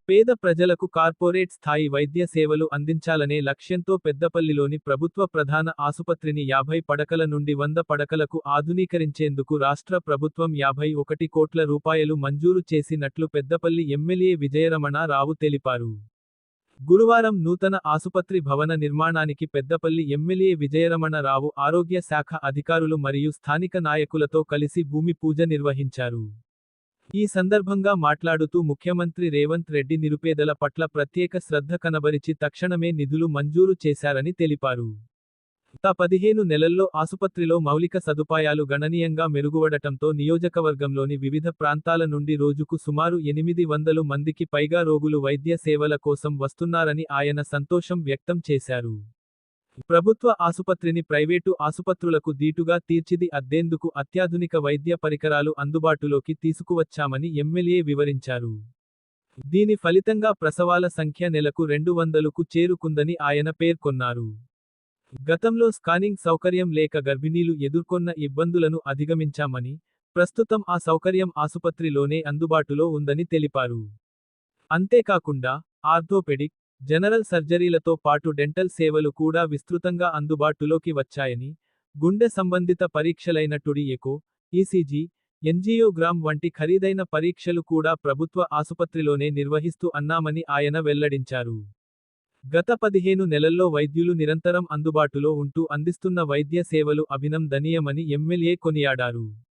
పేద ప్రజలకు కార్పొరేట్ స్థాయి వైద్య సేవలు అందించాలనే లక్ష్యంతో పెద్దపల్లిలోని ప్రభుత్వ ప్రధాన ఆసుపత్రిని 50 పడకల నుండి 100 పడకలకు ఆధునీకరించేందుకు రాష్ట్ర ప్రభుత్వం 51 కోట్ల రూపాయలు మంజూరు చేసినట్లు పెద్దపల్లి ఎమ్మెల్యే విజయరమణ రావు తెలిపారు. గురువారం నూతన ఆసుపత్రి భవన నిర్మాణానికి పెద్దపల్లి ఎమ్మెల్యే విజయరమణ రావు ఆరోగ్య శాఖ అధికారులు మరియు స్థానిక నాయకులతో కలిసి భూమి పూజ నిర్వహించారు. ఈ సందర్భంగా మాట్లాడుతూ ముఖ్యమంత్రి రేవంత్ రెడ్డి నిరుపేదల పట్ల ప్రత్యేక శ్రద్ధ కనబరిచి తక్షణమే నిధులు మంజూరు చేశారని తెలిపారు. గత 15 నెలల్లో ఆసుపత్రిలో మౌలిక సదుపాయాలు గణనీయంగా మెరుగుపడటంతో నియోజకవర్గంలోని వివిధ ప్రాంతాల నుండి రోజుకు సుమారు 800 మందికి పైగా రోగులు వైద్య సేవల కోసం వస్తున్నారని ఆయన సంతోషం వ్యక్తం చేశారు. ప్రభుత్వ ఆసుపత్రిని ప్రైవేటు ఆసుపత్రులకు దీటుగా తీర్చిదిద్దేందుకు అత్యాధునిక వైద్య పరికరాలు అందుబాటులోకి తీసుకువచ్చామని ఎమ్మెల్యే వివరించారు. దీని ఫలితంగా ప్రసవాల సంఖ్య నెలకు 200కు చేరుకుందని ఆయన పేర్కొన్నారు. గతంలో స్కానింగ్ సౌకర్యం లేక గర్భిణీలు ఎదుర్కొన్న ఇబ్బందులను అధిగమించామని, ప్రస్తుతం ఆ సౌకర్యం ఆసుపత్రిలోనే అందుబాటులో ఉందని తెలిపారు. అంతేకాకుండా ఆర్థోపెడిక్, జనరల్ సర్జరీలతో పాటు డెంటల్ సేవలు కూడా విస్తృతంగా అందుబాటులోకి వచ్చాయని, గుండె సంబంధిత పరీక్షలైన టుడి ఎకో, ఈసీజీ, యాంజియోగ్రామ్ వంటి ఖరీదైన పరీక్షలు కూడా ప్రభుత్వ ఆసుపత్రిలోనే నిర్వహిస్తూ అన్నామని ఆయన వెల్లడించారు. గత 15 నెలల్లో వైద్యులు నిరంతరం అందుబాటులో ఉంటూ అందిస్తున్న వైద్య సేవలు అభినందనీయమని ఎమ్మెల్యే కొనియాడారు.